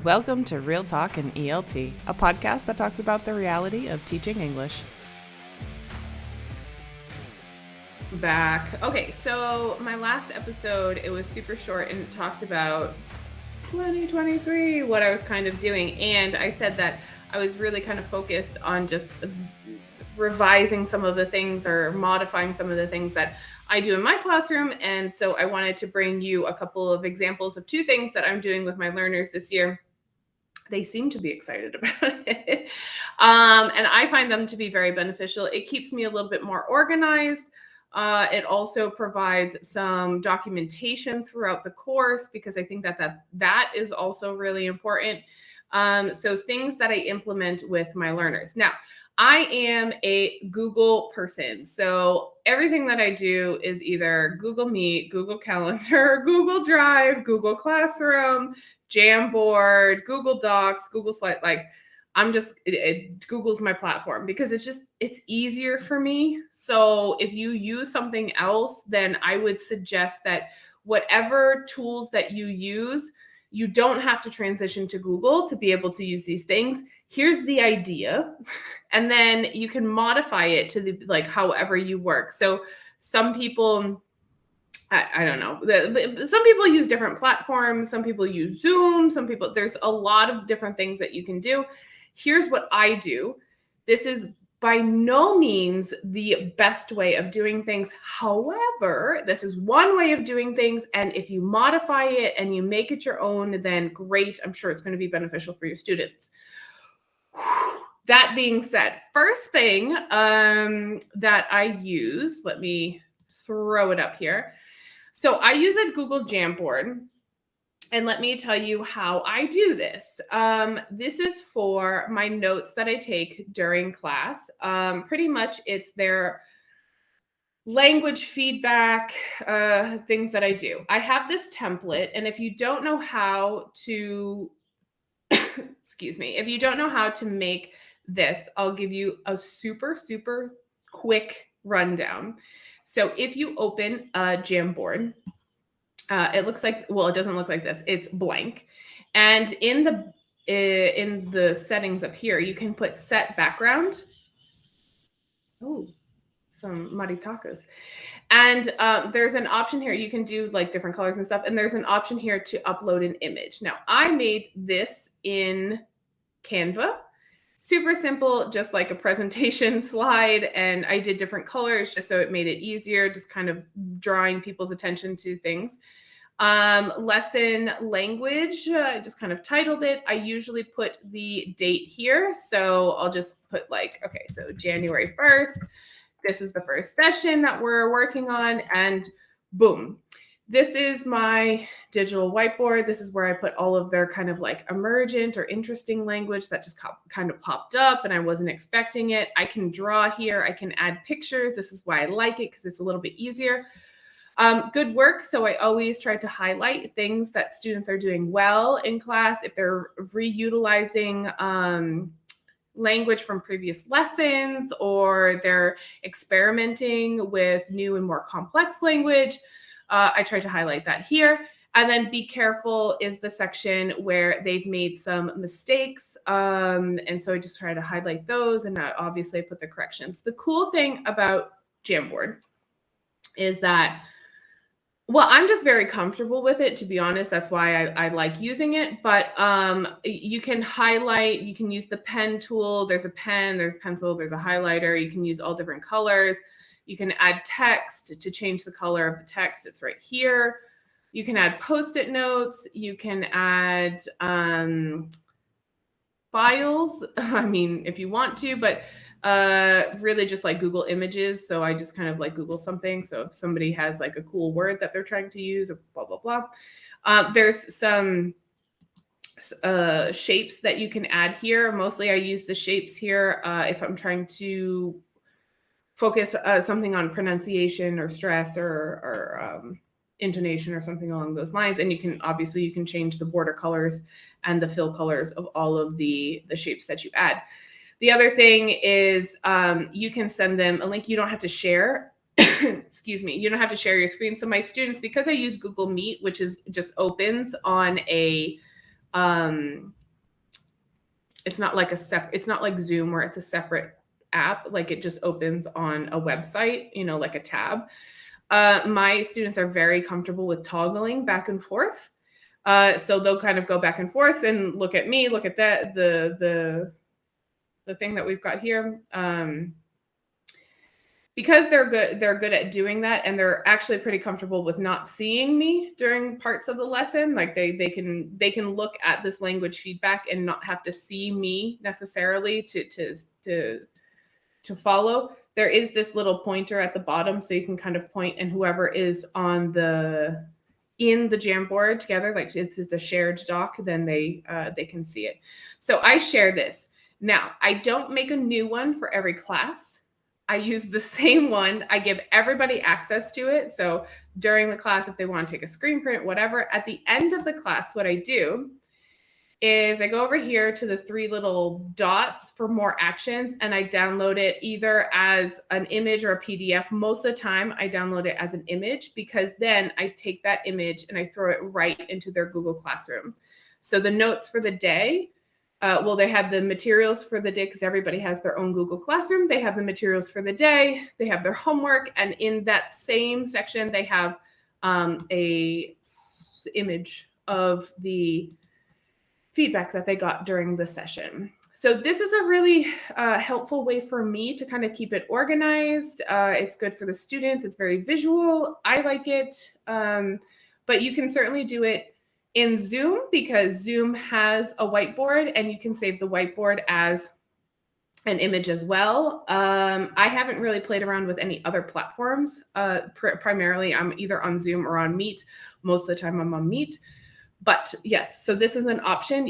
Welcome to Real Talk in ELT, a podcast that talks about the reality of teaching English. Back. Okay, so my last episode, it was super short and it talked about 2023, what I was kind of doing. And I said that I was really kind of focused on just revising some of the things or modifying some of the things that I do in my classroom. And so I wanted to bring you a couple of examples of two things that I'm doing with my learners this year. They seem to be excited about it. And I find them to be very beneficial. It keeps me a little bit more organized. It also provides some documentation throughout the course because I think that is also really important. So things that I implement with my learners. Now, I am a Google person. So everything that I do is either Google Meet, Google Calendar, Google Drive, Google Classroom, Jamboard, Google Docs, Google Slide. Like Google's my platform because it's easier for me. So if you use something else, then I would suggest that whatever tools that you use, you don't have to transition to Google to be able to use these things. Here's the idea. And then you can modify it to however you work. So some people, I don't know. Some people use different platforms. Some people use Zoom. There's a lot of different things that you can do. Here's what I do. This is by no means the best way of doing things. However, this is one way of doing things. And if you modify it and you make it your own, then great. I'm sure it's going to be beneficial for your students. That being said, first thing that I use, let me throw it up here. So I use a Google Jamboard. And let me tell you how I do this. This is for my notes that I take during class. Pretty much it's their language feedback, things that I do. I have this template, and if you don't know how to, excuse me, if you don't know how to make this, I'll give you a super, super quick rundown. So if you open a Jamboard, it looks like, well, it doesn't look like this. It's blank. And in the settings up here, you can put set background. Oh, some maritakas. And there's an option here. You can do like different colors and stuff. And there's an option here to upload an image. Now, I made this in Canva. Super simple, just like a presentation slide. And I did different colors just so it made it easier, just kind of drawing people's attention to things. Lesson language, I just kind of titled it. I usually put the date here. So I'll just put okay, so January 1st, this is the first session that we're working on, and boom. This is my digital whiteboard. This is where I put all of their kind of emergent or interesting language that just kind of popped up and I wasn't expecting it. I can draw here. I can add pictures. This is why I like it because it's a little bit easier. Good work. So I always try to highlight things that students are doing well in class. If they're reutilizing language from previous lessons or they're experimenting with new and more complex language, I try to highlight that here. And then be careful is the section where they've made some mistakes. And so I just try to highlight those and obviously I put the corrections. The cool thing about Jamboard is that, well, I'm just very comfortable with it, to be honest. That's why I like using it. But you can highlight, you can use the pen tool. There's a pen, there's a pencil, there's a highlighter. You can use all different colors. You can add text to change the color of the text. It's right here. You can add Post-it notes. You can add files. I mean, if you want to, but really just like Google Images. So I just kind of Google something. So if somebody has a cool word that they're trying to use, or blah, blah, blah. There's some shapes that you can add here. Mostly I use the shapes here if I'm trying to focus something on pronunciation or stress or intonation or something along those lines. And you can change the border colors and the fill colors of all of the shapes that you add. The other thing is you can send them a link. You don't have to share. Excuse me. You don't have to share your screen. So my students, because I use Google Meet, which is just opens on a It's not like it's not like Zoom where it's a separate app, like it just opens on a website, like a tab. My students are very comfortable with toggling back and forth. So they'll kind of go back and forth and look at me, look at the thing that we've got here. Because they're good at doing that, and they're actually pretty comfortable with not seeing me during parts of the lesson. Like they can look at this language feedback and not have to see me necessarily to follow. There is this little pointer at the bottom, so you can kind of point, and whoever is in the Jamboard together, like it's a shared doc, then they can see it. So I share this. Now, I don't make a new one for every class. I use the same one. I give everybody access to it. So during the class, if they want to take a screen print, whatever, at the end of the class, what I do is I go over here to the 3 little dots for more actions, and I download it either as an image or a PDF. Most of the time, I download it as an image, because then I take that image and I throw it right into their Google Classroom. So the notes for the day, they have the materials for the day, because everybody has their own Google Classroom. They have the materials for the day. They have their homework. And in that same section, they have a image of the feedback that they got during the session. So this is a really helpful way for me to kind of keep it organized. It's good for the students. It's very visual. I like it. But you can certainly do it in Zoom, because Zoom has a whiteboard, and you can save the whiteboard as an image as well. I haven't really played around with any other platforms. Primarily, I'm either on Zoom or on Meet. Most of the time, I'm on Meet. But yes, so this is an option.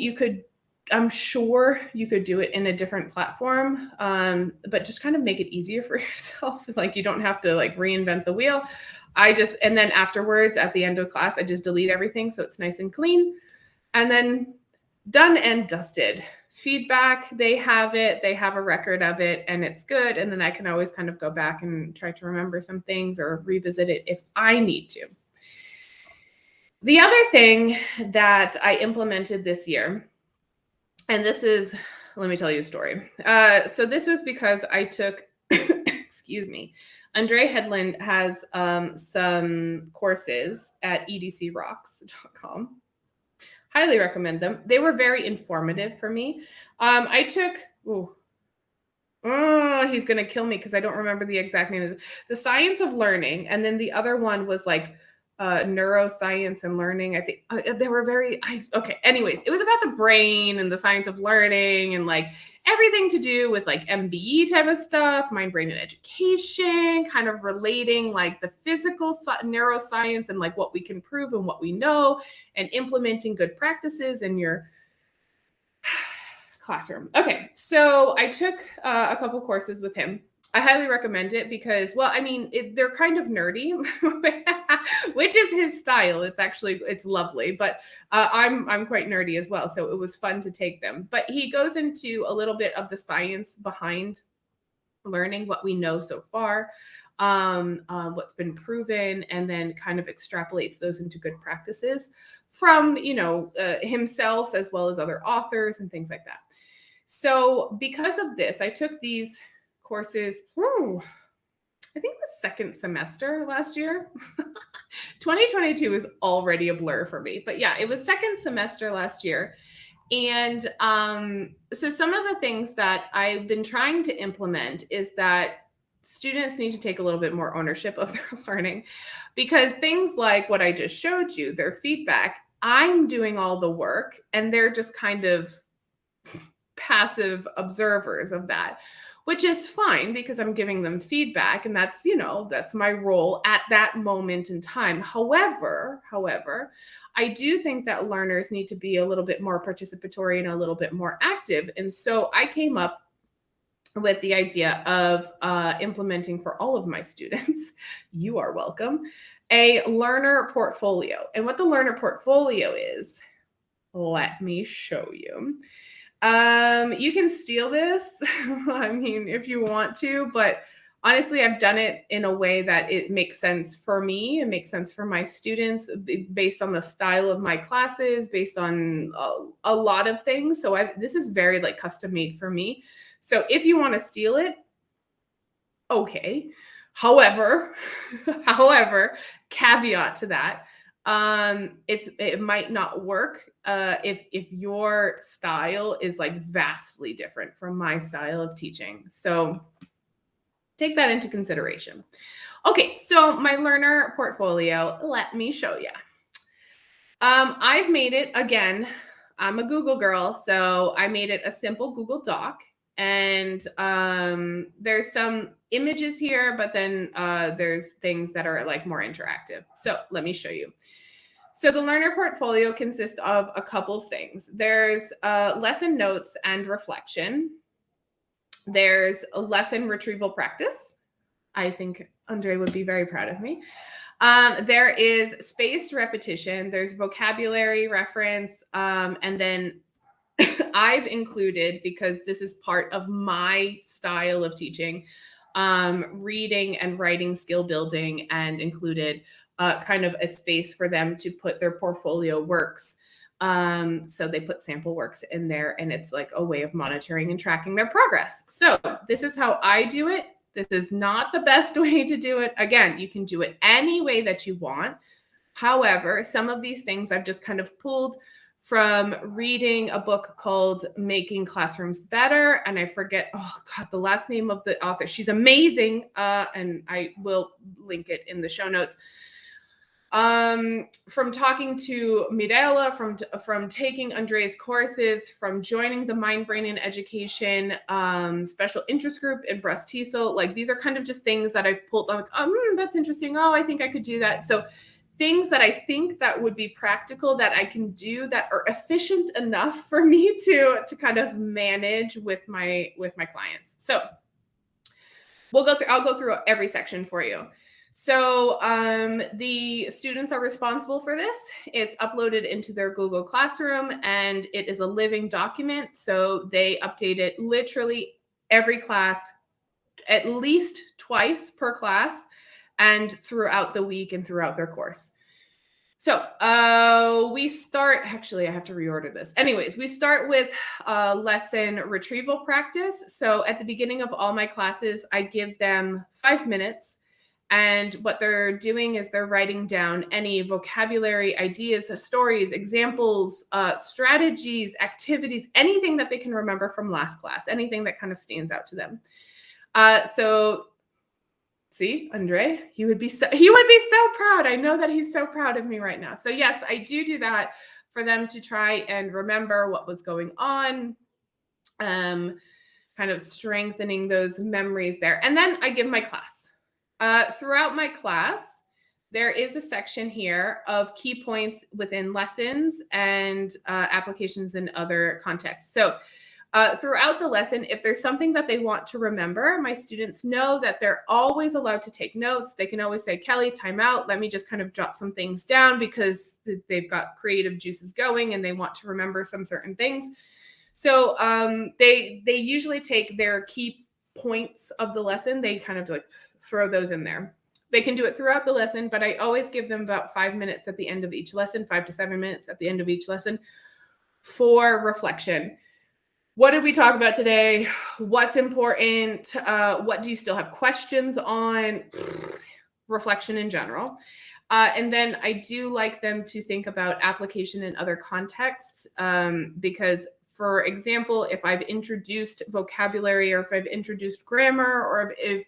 I'm sure you could do it in a different platform, but just kind of make it easier for yourself. Like you don't have to like reinvent the wheel. And then afterwards, at the end of class, I just delete everything so it's nice and clean. And then done and dusted. Feedback, they have it. They have a record of it, and it's good. And then I can always kind of go back and try to remember some things or revisit it if I need to. The other thing that I implemented this year, and this is, let me tell you a story. So this was because I took, excuse me, Andre Headland has some courses at edcrocks.com. Highly recommend them. They were very informative for me. I took, he's going to kill me because I don't remember the exact name of it. The Science of Learning. And then the other one was like neuroscience and learning. I think they were okay. Anyways, it was about the brain and the science of learning and like everything to do with like MBE type of stuff, mind, brain, and education, kind of relating like the physical neuroscience and like what we can prove and what we know, and implementing good practices in your classroom. Okay, so I took a couple courses with him. I highly recommend it because, well, I mean, they're kind of nerdy, which is his style. It's lovely, but I'm quite nerdy as well. So it was fun to take them. But he goes into a little bit of the science behind learning, what we know so far, what's been proven, and then kind of extrapolates those into good practices from, himself as well as other authors and things like that. So because of this, I took these courses, I think it was second semester last year. 2022 is already a blur for me, but yeah, it was second semester last year. And so some of the things that I've been trying to implement is that students need to take a little bit more ownership of their learning, because things like what I just showed you, their feedback, I'm doing all the work and they're just kind of passive observers of that, which is fine because I'm giving them feedback and that's my role at that moment in time. However, I do think that learners need to be a little bit more participatory and a little bit more active. And so I came up with the idea of implementing for all of my students, you are welcome, a learner portfolio. And what the learner portfolio is, let me show you. You can steal this, I mean, if you want to, but honestly, I've done it in a way that it makes sense for me. It makes sense for my students based on the style of my classes, based on a lot of things. So this is very like custom made for me. So if you want to steal it, okay. However, caveat to that, it might not work if your style is like vastly different from my style of teaching. So take that into consideration. Okay, so my learner portfolio, let me show you. I've made it, again, I'm a Google girl, so I made it a simple Google Doc. And there's some images here, but then there's things that are like more interactive. So let me show you. So the learner portfolio consists of a couple things. There's lesson notes and reflection. There's a lesson retrieval practice. I think Andre would be very proud of me. There is spaced repetition. There's vocabulary reference. And then I've included, because this is part of my style of teaching, reading and writing skill building, and included kind of a space for them to put their portfolio works. So they put sample works in there, and it's like a way of monitoring and tracking their progress. So this is how I do it. This is not the best way to do it. Again, you can do it any way that you want. However, some of these things I've just kind of pulled from reading a book called Making Classrooms Better. And I forget, oh God, the last name of the author. She's amazing. And I will link it in the show notes. From talking to Mirella, from taking Andrea's courses, from joining the Mind, Brain, and Education special interest group in breast TESOL, like these are kind of just things that I've pulled. I'm like, that's interesting. Oh, I think I could do that. So things that I think that would be practical that I can do that are efficient enough for me to kind of manage with my clients. So I'll go through every section for you. So the students are responsible for this. It's uploaded into their Google Classroom, and it is a living document. So they update it literally every class, at least twice per class, and throughout the week and throughout their course. So we start, actually, I have to reorder this. Anyways, we start with lesson retrieval practice. So at the beginning of all my classes, I give them 5 minutes. And what they're doing is they're writing down any vocabulary, ideas, stories, examples, strategies, activities, anything that they can remember from last class, anything that kind of stands out to them. So see, Andre, he would be so proud. I know that he's so proud of me right now. So yes, I do that for them to try and remember what was going on, kind of strengthening those memories there. And then I give my class. Throughout my class, there is a section here of key points within lessons and applications in other contexts. So throughout the lesson, if there's something that they want to remember, my students know that they're always allowed to take notes. They can always say, Kelly, time out. Let me just kind of jot some things down, because they've got creative juices going and they want to remember some certain things. So they usually take their key points of the lesson, they kind of like throw those in there. They can do it throughout the lesson, but I always give them about 5 minutes at the end of each lesson, 5 to 7 minutes at the end of each lesson for reflection. What did we talk about today? What's important? What do you still have questions on? Reflection in general. And then I do like them to think about application in other contexts, because for example, if I've introduced vocabulary, or if I've introduced grammar, or if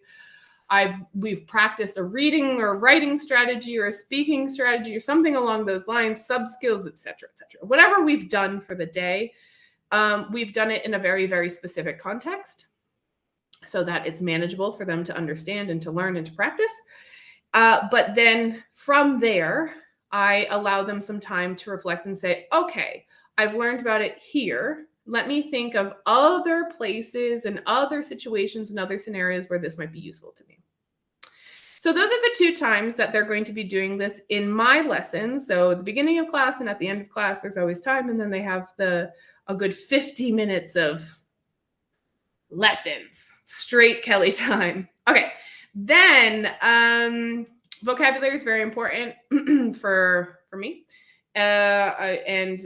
we've practiced a reading or writing strategy or a speaking strategy or something along those lines, sub skills, etc., whatever we've done for the day, we've done it in a very, very specific context so that it's manageable for them to understand and to learn and to practice. But then from there, I allow them some time to reflect and say, okay, I've learned about it here. Let me think of other places and other situations and other scenarios where this might be useful to me. So those are the 2 times that they're going to be doing this in my lessons. So at the beginning of class and at the end of class, there's always time. And then they have a good 50 minutes of lessons, straight Kelly time. Okay. Then vocabulary is very important for me. I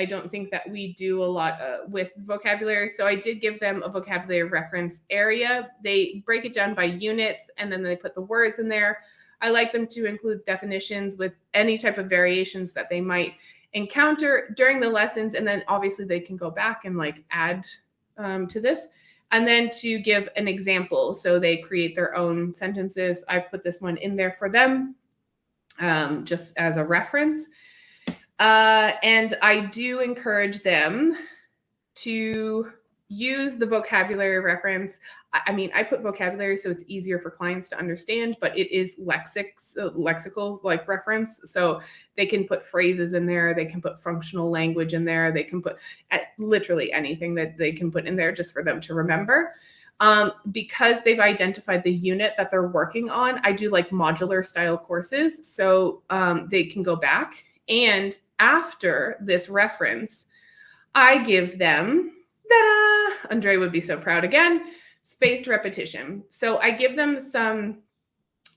don't think that we do a lot with vocabulary. So I did give them a vocabulary reference area. They break it down by units and then they put the words in there. I like them to include definitions with any type of variations that they might encounter during the lessons. And then obviously they can go back and like add to this. And then to give an example. So they create their own sentences. I've put this one in there for them just as a reference. And I do encourage them to use the vocabulary reference. I mean, I put vocabulary so it's easier for clients to understand, but it is lexical like reference. So they can put phrases in there. They can put functional language in there. They can put literally anything that they can put in there just for them to remember. Because they've identified the unit that they're working on, I do like modular style courses. So they can go back, and after this reference, I give them, ta-da, Andre would be so proud again, spaced repetition. So I give them some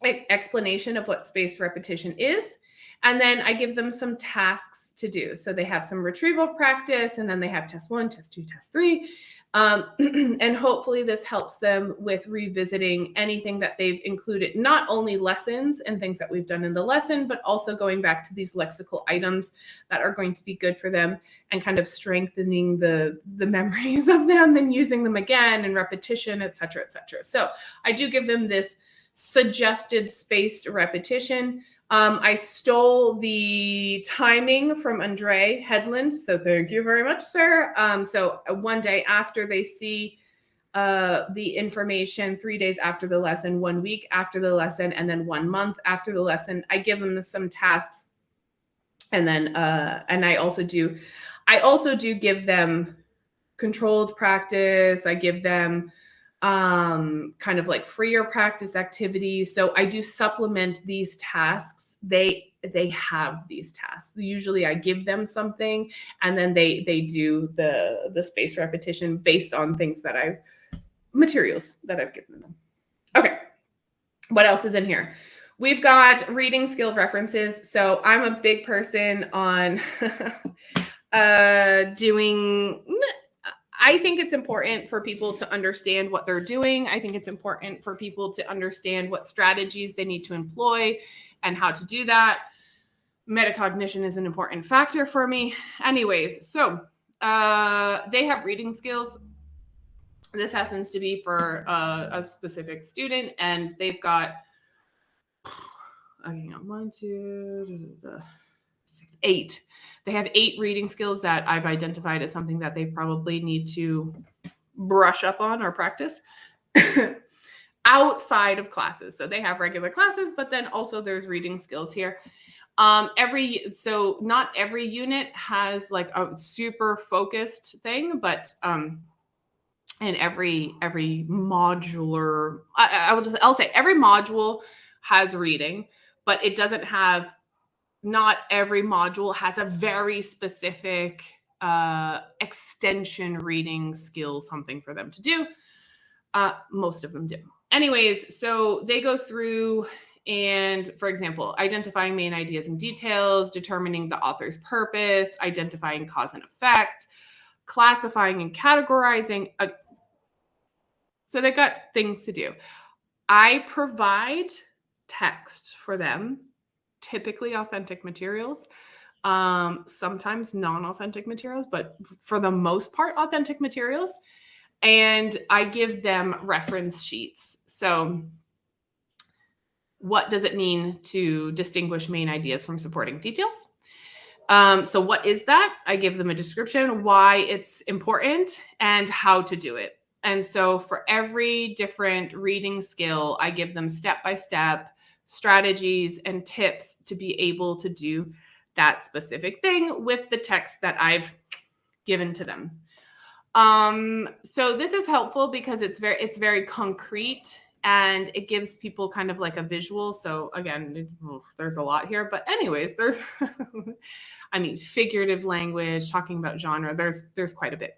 explanation of what spaced repetition is, and then I give them some tasks to do. So they have some retrieval practice, and then they have test 1, test 2, test 3. And hopefully this helps them with revisiting anything that they've included, not only lessons and things that we've done in the lesson, but also going back to these lexical items that are going to be good for them and kind of strengthening the memories of them and using them again and repetition, et cetera, et cetera. So I do give them this suggested spaced repetition. I stole the timing from Andre Headland, so thank you very much, sir. So one day after they see the information, 3 days after the lesson, 1 week after the lesson, and then 1 month after the lesson, I give them some tasks. And then and I also do give them controlled practice. I give them kind of like freer practice activities. So I do supplement these tasks. They have these tasks. Usually I give them something, and then they do the spaced repetition based on things that materials that I've given them. Okay, what else is in here? We've got reading skill references. So I'm a big person on doing. I think it's important for people to understand what they're doing. I think it's important for people to understand what strategies they need to employ and how to do that. Metacognition is an important factor for me. Anyways, so they have reading skills. This happens to be for a specific student, and they've got, hang on, 1, 2, 6, 8. They have 8 reading skills that I've identified as something that they probably need to brush up on or practice outside of classes. So they have regular classes, but then also there's reading skills here. So not every unit has like a super focused thing, but and every modular, I'll say every module has reading, but it doesn't have. Not every module has a very specific extension reading skill, something for them to do. Most of them do. Anyways, so they go through and, for example, identifying main ideas and details, determining the author's purpose, identifying cause and effect, classifying and categorizing. So they've got things to do. I provide text for them. Typically authentic materials, sometimes non-authentic materials, but for the most part, authentic materials. And I give them reference sheets. So what does it mean to distinguish main ideas from supporting details? So what is that? I give them a description, why it's important, and how to do it. And so for every different reading skill, I give them step-by-step strategies and tips to be able to do that specific thing with the text that I've given to them. So this is helpful because it's very concrete, and it gives people kind of like a visual. So again, there's a lot here, but anyways, there's, I mean, figurative language, talking about genre, there's quite a bit.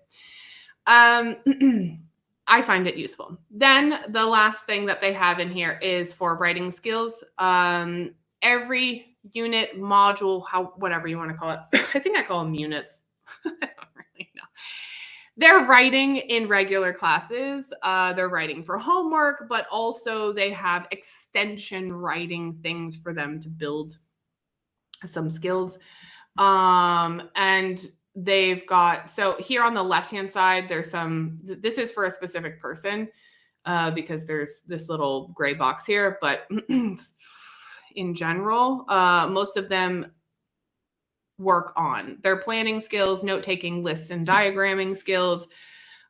I find it useful. Then the last thing that they have in here is for writing skills. Every unit, module, whatever you want to call it. I think I call them units. I don't really know. They're writing in regular classes. They're writing for homework, but also they have extension writing things for them to build some skills. And they've got, so here on the left-hand side, there's this is for a specific person because there's this little gray box here, but in general, most of them work on their planning skills, note-taking, lists and diagramming skills,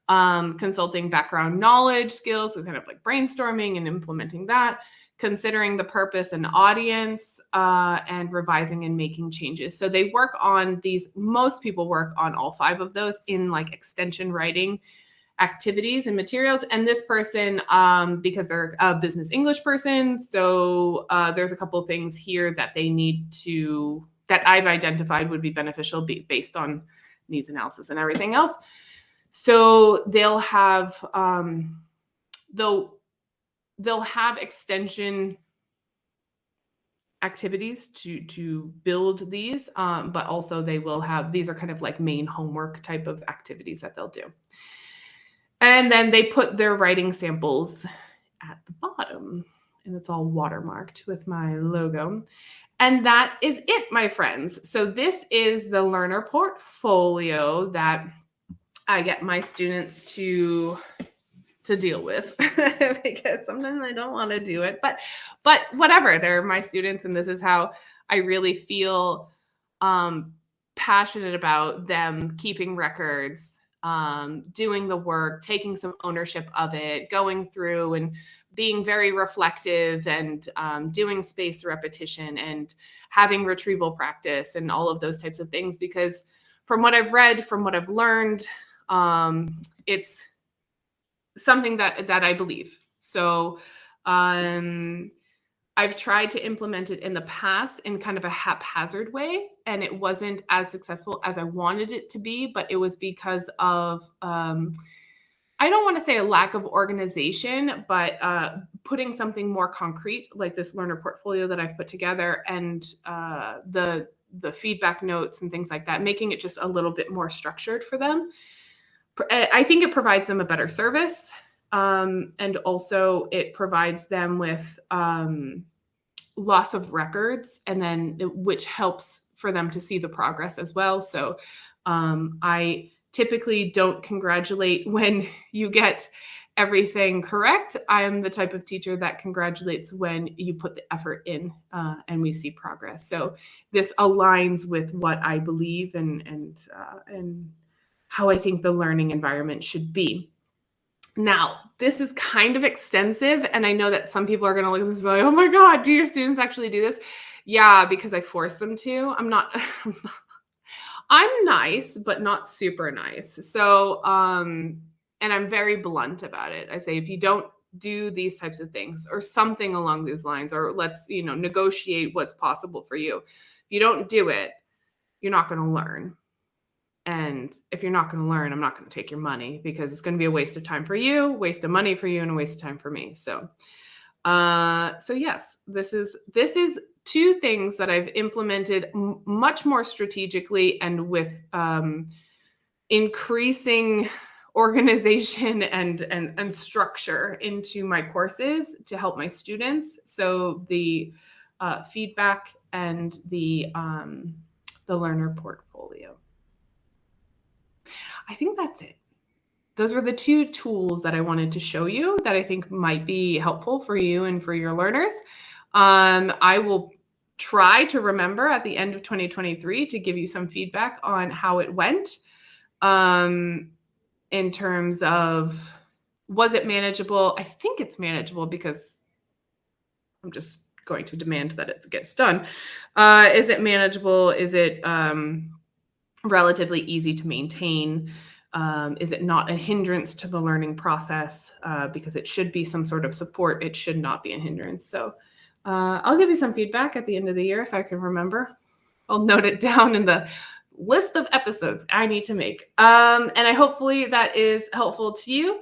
consulting background knowledge skills, so kind of like brainstorming and implementing that, considering the purpose and audience, and revising and making changes. So they work on these, most people work on all 5 of those in like extension writing activities and materials. And this person, because they're a business English person, so there's a couple of things here that they need to, that I've identified would be beneficial based on needs analysis and everything else. So they'll have, they'll have extension activities to build these, but also they will have, these are kind of like main homework type of activities that they'll do. And then they put their writing samples at the bottom, and it's all watermarked with my logo. And that is it, my friends. So this is the learner portfolio that I get my students to deal with because sometimes I don't want to do it, but whatever, they're my students, and this is how I really feel passionate about them keeping records, doing the work, taking some ownership of it, going through and being very reflective, and doing spaced repetition and having retrieval practice and all of those types of things. Because from what I've read, from what I've learned, it's something that I believe. So I've tried to implement it in the past in kind of a haphazard way, and it wasn't as successful as I wanted it to be, but it was because of, I don't want to say a lack of organization, but putting something more concrete, like this learner portfolio that I've put together, and the feedback notes and things like that, making it just a little bit more structured for them. I think it provides them a better service. And also it provides them with lots of records, and then which helps for them to see the progress as well. So I typically don't congratulate when you get everything correct. I am the type of teacher that congratulates when you put the effort in and we see progress. So this aligns with what I believe and how I think the learning environment should be. Now, this is kind of extensive, and I know that some people are going to look at this and be like, oh my God, do your students actually do this? Yeah, because I force them to. I'm nice, but not super nice. So, and I'm very blunt about it. I say, if you don't do these types of things or something along these lines, or let's, negotiate what's possible for you. If you don't do it, you're not going to learn. And if you're not going to learn, I'm not going to take your money, because it's going to be a waste of time for you, waste of money for you, and a waste of time for me. So, yes, this is 2 things that I've implemented much more strategically and with increasing organization and structure into my courses to help my students. So the feedback and the learner portfolio. I think that's it. Those were the 2 tools that I wanted to show you that I think might be helpful for you and for your learners. I will try to remember at the end of 2023 to give you some feedback on how it went, in terms of, was it manageable? I think it's manageable, because I'm just going to demand that it gets done. Is it manageable? Is it relatively easy to maintain? Is it not a hindrance to the learning process? Because it should be some sort of support. It should not be a hindrance. So I'll give you some feedback at the end of the year if I can remember. I'll note it down in the list of episodes I need to make. And hopefully that is helpful to you.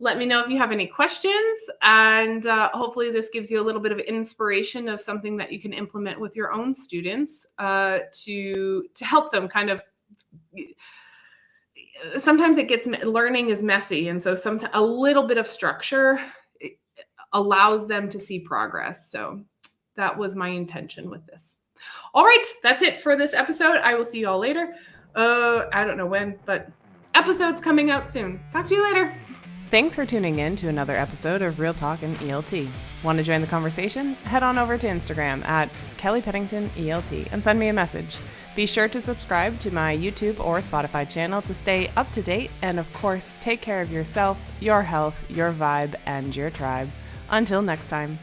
Let me know if you have any questions, and hopefully this gives you a little bit of inspiration of something that you can implement with your own students to help them kind of. Sometimes learning is messy, and so a little bit of structure allows them to see progress. So that was my intention with this. All right, that's it for this episode. I will see you all later. I don't know when, but episode's coming out soon. Talk to you later. Thanks for tuning in to another episode of Real Talk and ELT. Want to join the conversation? Head on over to Instagram at Kelly Pennington ELT and send me a message. Be sure to subscribe to my YouTube or Spotify channel to stay up to date. And of course, take care of yourself, your health, your vibe, and your tribe. Until next time.